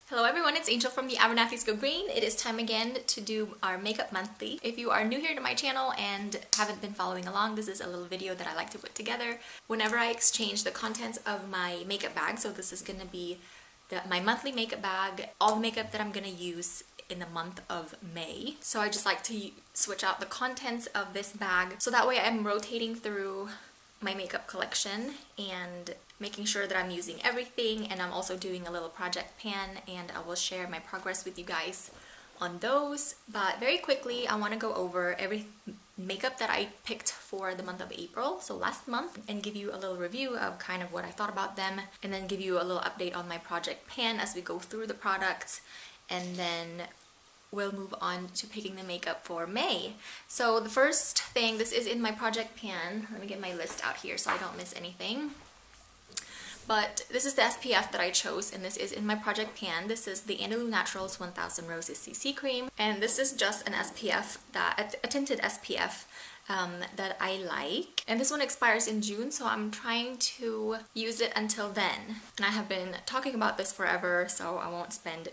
Hello everyone, it's Angel from the Abernathy's Go Green. It is time again to do our makeup monthly. If you are new here to my channel and haven't been following along, this is a little video that I like to put together whenever I exchange the contents of my makeup bag. So this is going to be my monthly makeup bag, all the makeup that I'm going to use in the month of May. So I just like to switch out the contents of this bag so that way I'm rotating through my makeup collection and making sure that I'm using everything, and I'm also doing a little project pan and I will share my progress with you guys on those. But very quickly I want to go over every makeup that I picked for the month of April, so last month, and give you a little review of kind of what I thought about them, and then give you a little update on my project pan as we go through the products, and then we'll move on to picking the makeup for May. So the first thing, this is in my project pan. Let me get my list out here so I don't miss anything. But this is the SPF that I chose, and this is in my project pan. This is the Andalou Naturals 1000 Roses CC Cream, and this is just an SPF, a tinted SPF that I like. And this one expires in June, so I'm trying to use it until then. And I have been talking about this forever, so I won't spend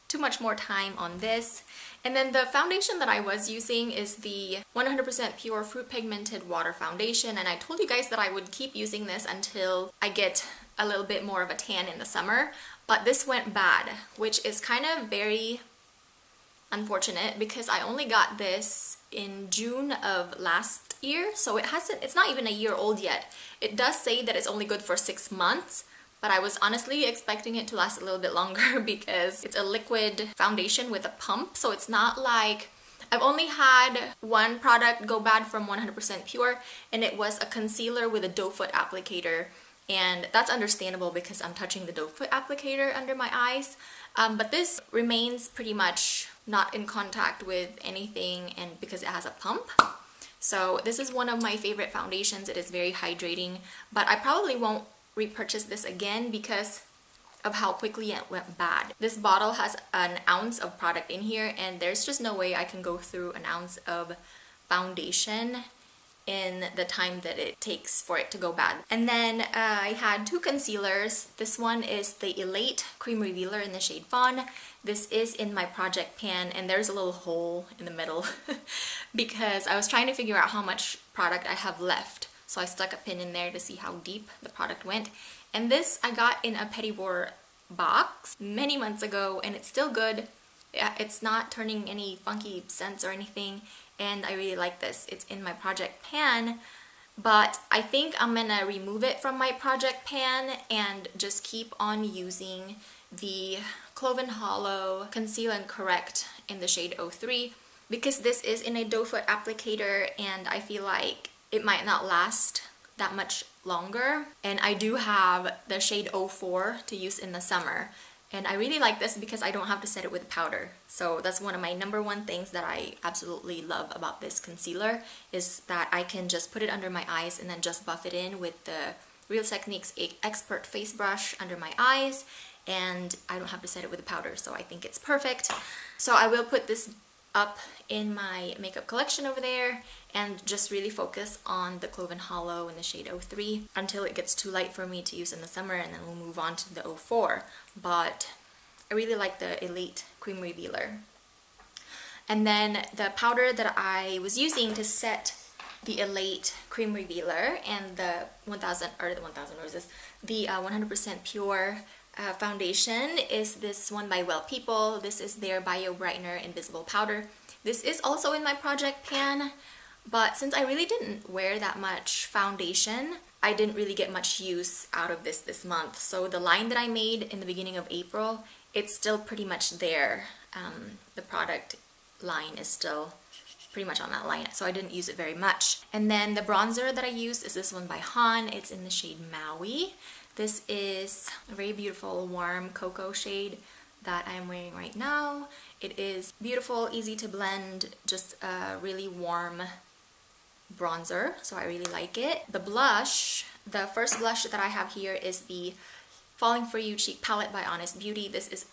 too much more time on this. And then the foundation that I was using is the 100% pure fruit pigmented water foundation, and I told you guys that I would keep using this until I get a little bit more of a tan in the summer, but this went bad, which is kind of very unfortunate because I only got this in June of last year, so it's not even a year old yet. It does say that it's only good for 6 months, but I was honestly expecting it to last a little bit longer because it's a liquid foundation with a pump, so it's not like... I've only had one product go bad from 100% pure, and it was a concealer with a doe foot applicator, and that's understandable because I'm touching the doe foot applicator under my eyes, but this remains pretty much not in contact with anything, and because it has a pump. So this is one of my favorite foundations. It is very hydrating, but I probably won't repurchase this again because of how quickly it went bad. This bottle has an ounce of product in here, and there's just no way I can go through an ounce of foundation in the time that it takes for it to go bad. And then I had two concealers. This one is the Elate Cream Revealer in the shade Fawn. This is in my project pan, and there's a little hole in the middle because I was trying to figure out how much product I have left. So I stuck a pin in there to see how deep the product went. And this I got in a Petit Vour box many months ago, and it's still good. It's not turning any funky scents or anything, and I really like this. It's in my project pan, but I think I'm gonna remove it from my project pan and just keep on using the Clove and Hallow Conceal and Correct in the shade 03 because this is in a doe foot applicator, and I feel like it might not last that much longer. And I do have the shade 04 to use in the summer, and I really like this because I don't have to set it with powder. So that's one of my #1 things that I absolutely love about this concealer, is that I can just put it under my eyes and then just buff it in with the Real Techniques Expert Face Brush under my eyes, and I don't have to set it with powder, so I think it's perfect. So I will put this up in my makeup collection over there and just really focus on the Clove and Hallow in the shade 03 until it gets too light for me to use in the summer, and then we'll move on to the 04. But I really like the Elate Cream Revealer. And then the powder that I was using to set the Elate Cream Revealer and the 1000 Roses, the 100% pure foundation is this one by Well People. This is their Bio Brightener Invisible Powder. This is also in my project pan, but since I really didn't wear that much foundation, I didn't really get much use out of this month. So the line that I made in the beginning of April, it's still pretty much there. The product line is still pretty much on that line, so I didn't use it very much. And then the bronzer that I used is this one by Han. It's in the shade Maui. This is a very beautiful warm cocoa shade that I'm wearing right now. It is beautiful, easy to blend, just a really warm bronzer, so I really like it. The blush, the first blush that I have here is the Falling For You Cheek Palette by Honest Beauty. This is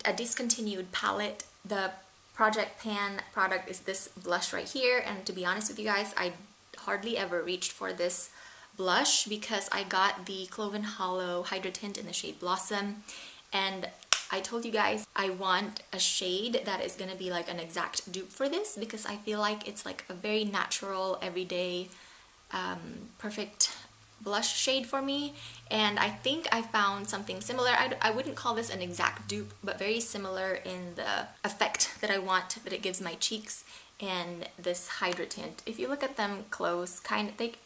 a discontinued palette. The project pan product is this blush right here, and to be honest with you guys, I hardly ever reached for this blush because I got the Clove and Hallow Hydra Tint in the shade Blossom, and I told you guys I want a shade that is gonna be like an exact dupe for this, because I feel like it's like a very natural, everyday, perfect blush shade for me. And I think I found something similar. I wouldn't call this an exact dupe, but very similar in the effect that I want that it gives my cheeks. And this Hydra tint, if you look at them close,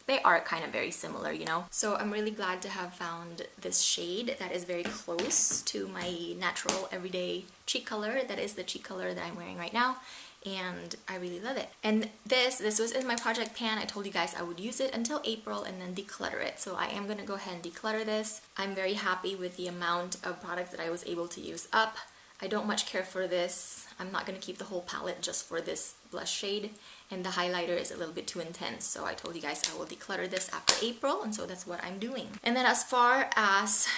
they are kind of very similar, you know. So I'm really glad to have found this shade that is very close to my natural everyday cheek color. That is the cheek color that I'm wearing right now, and I really love it. And this was in my project pan. I told you guys I would use it until April and then declutter it. So I am going to go ahead and declutter this. I'm very happy with the amount of product that I was able to use up. I don't much care for this. I'm not going to keep the whole palette just for this blush shade, and the highlighter is a little bit too intense, so I told you guys I will declutter this after April, and so that's what I'm doing. And then as far as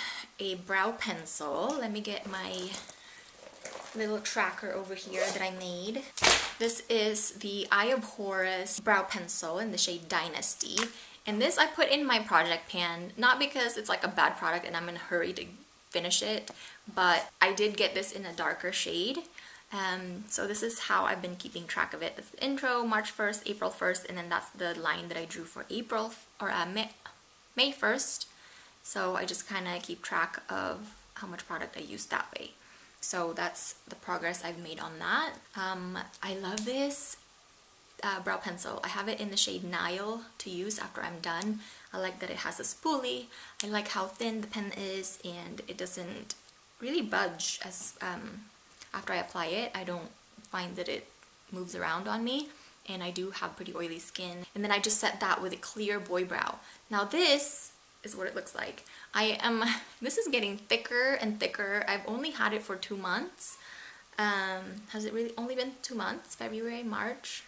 a brow pencil, let me get my little tracker over here that I made. This is the Eye of Horus brow pencil in the shade Dynasty, and this I put in my project pan, not because it's like a bad product and I'm in a hurry to finish it, but I did get this in a darker shade. So this is how I've been keeping track of it. It's the intro, March 1st, April 1st, and then that's the line that I drew for April, or May 1st. So I just kind of keep track of how much product I used that way. So that's the progress I've made on that. I love this brow pencil. I have it in the shade Nile to use after I'm done. I like that it has a spoolie. I like how thin the pen is, and it doesn't really budge as after I apply it. I don't find that it moves around on me, and I do have pretty oily skin. And then I just set that with a clear boy brow. Now this is what it looks like. This is getting thicker and thicker. I've only had it for 2 months. Has it really only been 2 months? February, March,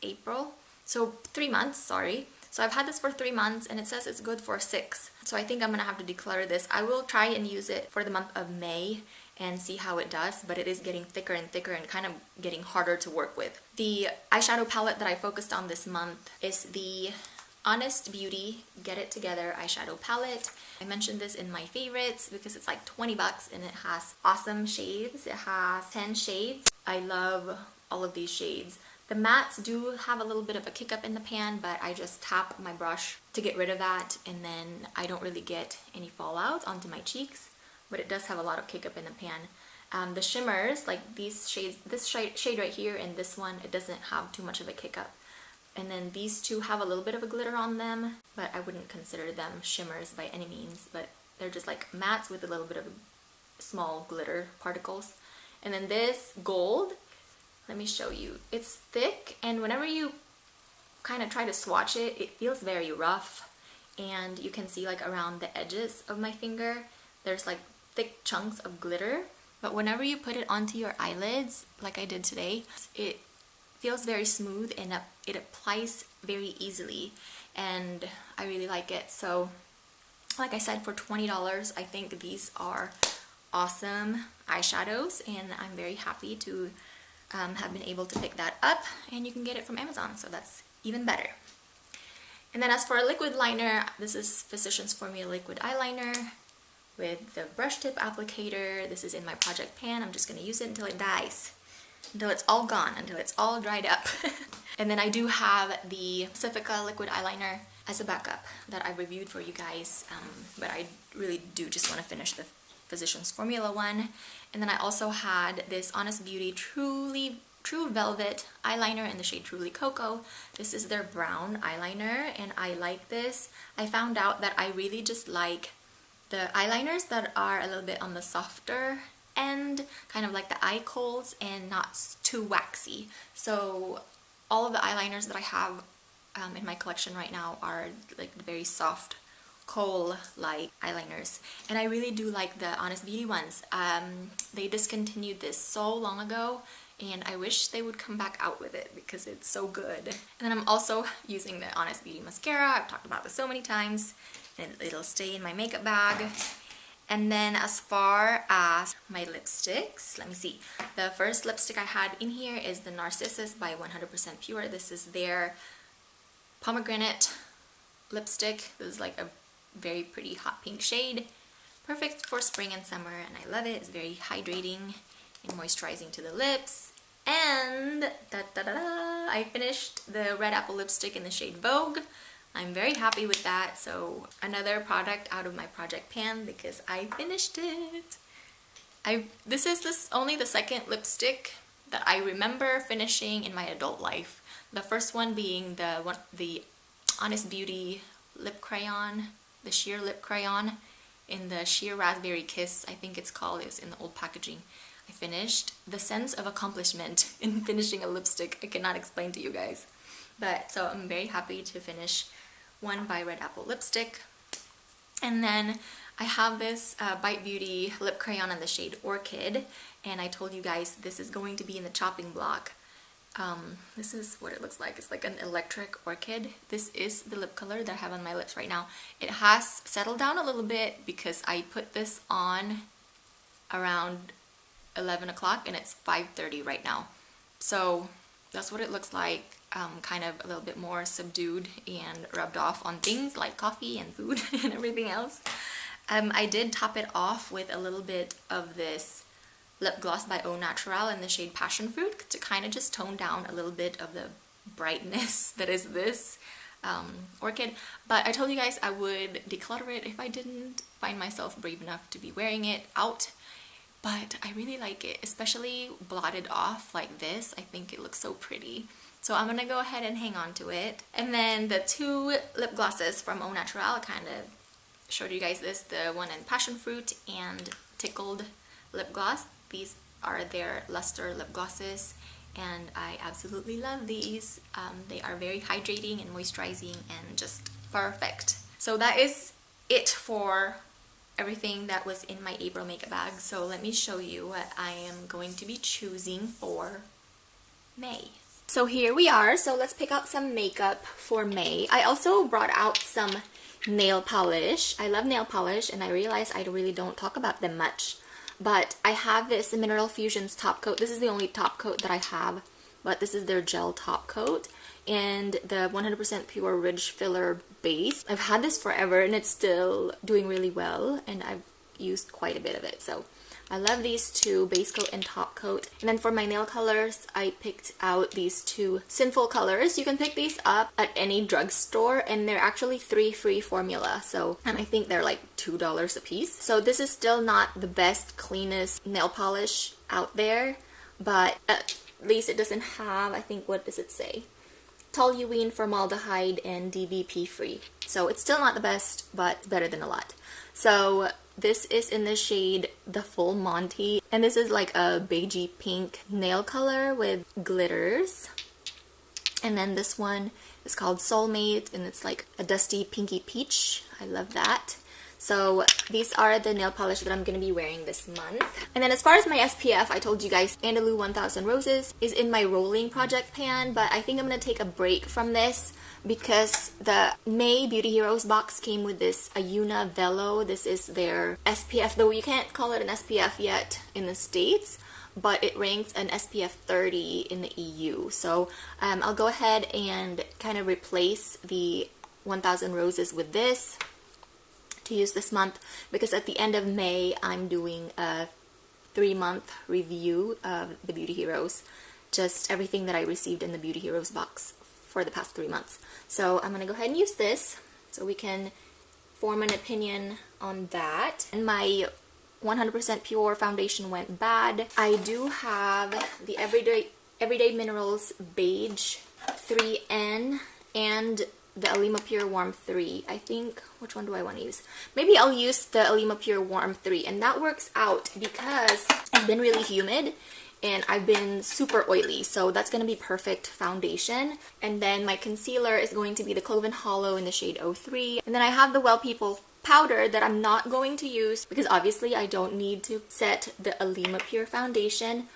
April? So 3 months, sorry. So I've had this for 3 months, and it says it's good for 6. So I think I'm gonna have to declutter this. I will try and use it for the month of May and see how it does, but it is getting thicker and thicker and kind of getting harder to work with. The eyeshadow palette that I focused on this month is the Honest Beauty Get It Together eyeshadow palette. I mentioned this in my favorites because it's like 20 bucks and it has awesome shades. It has 10 shades. I love all of these shades. The mattes do have a little bit of a kick up in the pan, but I just tap my brush to get rid of that, and then I don't really get any fallout onto my cheeks, but it does have a lot of kick up in the pan. The shimmers, like these shades, this shade right here and this one, it doesn't have too much of a kick up. And then these two have a little bit of a glitter on them, but I wouldn't consider them shimmers by any means, but they're just like mattes with a little bit of small glitter particles. And then this gold, let me show you. It's thick, and whenever you kind of try to swatch it, it feels very rough, and you can see like around the edges of my finger, there's like thick chunks of glitter. But whenever you put it onto your eyelids, like I did today, it feels very smooth and it applies very easily, and I really like it. So like I said, for $20, I think these are awesome eyeshadows, and I'm very happy to have been able to pick that up, and you can get it from Amazon, so that's even better. And then as for a liquid liner, this is Physicians Formula liquid eyeliner with the brush tip applicator. This is in my project pan. I'm just going to use it until it dies, until it's all gone, until it's all dried up. And then I do have the Pacifica liquid eyeliner as a backup that I reviewed for you guys, but I really do just want to finish the Physicians Formula one. And then I also had this Honest Beauty True Velvet eyeliner in the shade Truly Cocoa. This is their brown eyeliner, and I like this. I found out that I really just like the eyeliners that are a little bit on the softer end, kind of like the eye kohls, and not too waxy. So all of the eyeliners that I have in my collection right now are like very soft kohl-like eyeliners, and I really do like the Honest Beauty ones. They discontinued this so long ago, and I wish they would come back out with it because it's so good. And then I'm also using the Honest Beauty mascara. I've talked about this so many times, and it'll stay in my makeup bag. And then as far as my lipsticks, let me see. The first lipstick I had in here is the Narcissus by 100% Pure. This is their pomegranate lipstick. This is like a very pretty hot pink shade. Perfect for spring and summer, and I love it. It's very hydrating and moisturizing to the lips. And I finished the red apple lipstick in the shade Vogue. I'm very happy with that. So another product out of my project pan because I finished it. This is only the second lipstick that I remember finishing in my adult life. The first one being the Honest Beauty lip crayon, the sheer lip crayon in the sheer Raspberry Kiss, I think it's called. It was in the old packaging. I finished. The sense of accomplishment in finishing a lipstick, I cannot explain to you guys. But so I'm very happy to finish one by Red Apple lipstick. And then I have this Bite Beauty lip crayon in the shade Orchid, and I told you guys this is going to be in the chopping block. This is what it looks like. It's like an electric orchid. This is the lip color that I have on my lips right now. It has settled down a little bit because I put this on around 11 o'clock and it's 5:30 right now. So that's what it looks like. Kind of a little bit more subdued and rubbed off on things like coffee and food and everything else. I did top it off with a little bit of this lip gloss by Au Naturel in the shade Passion Fruit to kind of just tone down a little bit of the brightness that is this orchid. But I told you guys I would declutter it if I didn't find myself brave enough to be wearing it out. But I really like it, especially blotted off like this. I think it looks so pretty. So I'm gonna go ahead and hang on to it. And then the two lip glosses from Au Naturel, I kind of showed you guys this, the one in Passion Fruit and Tickled lip gloss. These are their luster lip glosses and I absolutely love these. They are very hydrating and moisturizing and just perfect. So that is it for everything that was in my April makeup bag. So let me show you what I am going to be choosing for May. So here we are. So let's pick out some makeup for May. I also brought out some nail polish. I love nail polish and I realize I really don't talk about them much. But I have this Mineral Fusions top coat. This is the only top coat that I have, but this is their gel top coat. And the 100% Pure Ridge Filler base. I've had this forever and it's still doing really well and I've used quite a bit of it. So I love these two, base coat and top coat. And then for my nail colors, I picked out these two Sinful colors. You can pick these up at any drugstore and they're actually 3 free formula. So, and I think they're like $2 a piece. So this is still not the best, cleanest nail polish out there, but at least it doesn't have, I think, what does it say? Toluene, formaldehyde, and DVP free. So it's still not the best, but it's better than a lot. So this is in the shade The Full Monty, and this is like a beigey pink nail color with glitters. And then this one is called Soulmate, and it's like a dusty pinky peach. I love that. So these are the nail polish that I'm going to be wearing this month. And then as far as my SPF, I told you guys Andalou 1000 Roses is in my rolling project pan, but I think I'm going to take a break from this because the May Beauty Heroes box came with this Ayuna Velo. This is their SPF, though you can't call it an SPF yet in the States, but it ranks an SPF 30 in the EU. So I'll go ahead and kind of replace the 1000 Roses with this to use this month, because at the end of May I'm doing a 3-month review of the Beauty Heroes, just everything that I received in the Beauty Heroes box for the past 3 months. So I'm gonna go ahead and use this so we can form an opinion on that. And my 100% Pure foundation went bad. I do have the Everyday Minerals Beige 3N and the Alima Pure Warm 3. I think, which one do I want to use? Maybe I'll use the Alima Pure Warm 3, and that works out because it's been really humid and I've been super oily, so that's going to be perfect foundation. And then my concealer is going to be the Clove and Hallow in the shade 03. And then I have the Well People powder that I'm not going to use because obviously I don't need to set the Alima Pure foundation,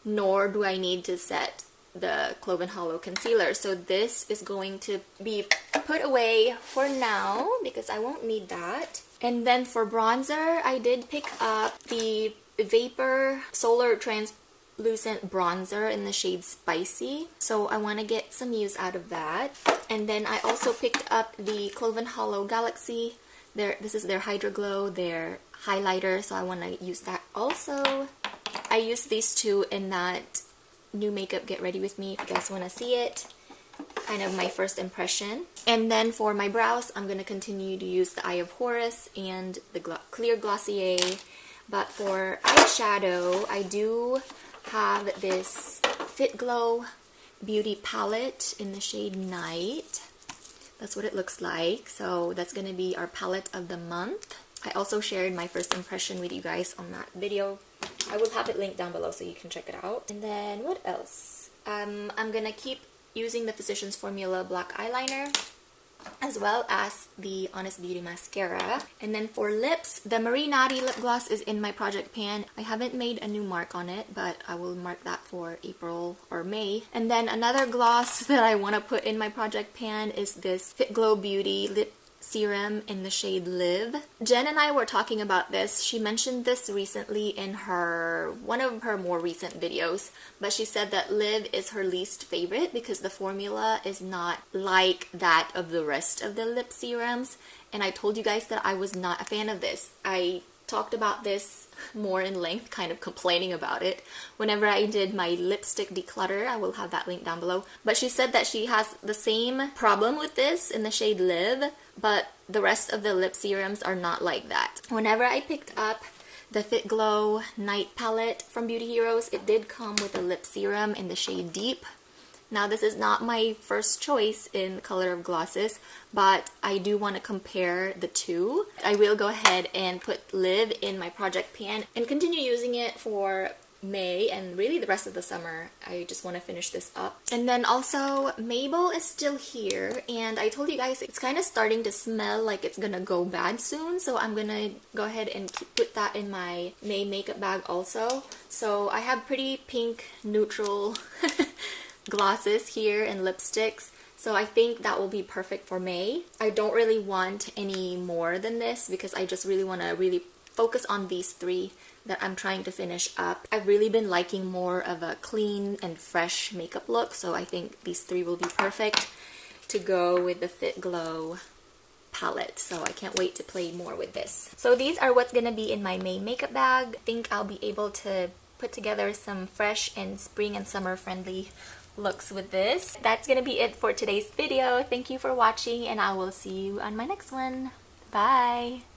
nor do I need to set the Clove and Hallow concealer. So this is going to be put away for now because I won't need that. And then for bronzer, I did pick up the Vapour Solar Translucent Bronzer in the shade Spicy. So I want to get some use out of that. And then I also picked up the Clove and Hallow Galaxy. This is their Hydraglow, their highlighter, so I want to use that also. I use these two in that New Makeup Get Ready With Me if you guys want to see it. Kind of my first impression. And then for my brows, I'm going to continue to use the Eye of Horus and the clear Glossier. But for eyeshadow, I do have this Fitglow Beauty Palette in the shade Night. That's what it looks like. So that's going to be our palette of the month. I also shared my first impression with you guys on that video. I will have it linked down below so you can check it out. And then what else? I'm going to keep using the Physicians Formula black eyeliner, as well as the Honest Beauty mascara. And then for lips, the Marie Natie lip gloss is in my project pan. I haven't made a new mark on it, but I will mark that for April or May. And then another gloss that I want to put in my project pan is this Fitglow Beauty lip serum in the shade Live. Jen and I were talking about this. She mentioned this recently in one of her more recent videos, but she said that Live is her least favorite because the formula is not like that of the rest of the lip serums, and I told you guys that I was not a fan of this. I talked about this more in length, kind of complaining about it, whenever I did my lipstick declutter. I will have that link down below. But she said that she has the same problem with this in the shade Live, but the rest of the lip serums are not like that. Whenever I picked up the Fitglow Night palette from Beauty Heroes, it did come with a lip serum in the shade Deep. Now this is not my first choice in color of glosses, but I do want to compare the two. I will go ahead and put Live in my project pan and continue using it for May and really the rest of the summer. I just want to finish this up. And then also Mabel is still here, and I told you guys it's kind of starting to smell like it's gonna go bad soon, so I'm gonna go ahead and put that in my May makeup bag also. So I have pretty pink neutral glosses here and lipsticks, so I think that will be perfect for May. I don't really want any more than this because I just really want to really focus on these three that I'm trying to finish up. I've really been liking more of a clean and fresh makeup look, so I think these three will be perfect to go with the Fitglow palette. So I can't wait to play more with this. So these are what's gonna be in my May makeup bag. I think I'll be able to put together some fresh and spring and summer friendly looks with this. That's gonna be it for today's video. Thank you for watching, and I will see you on my next one. Bye!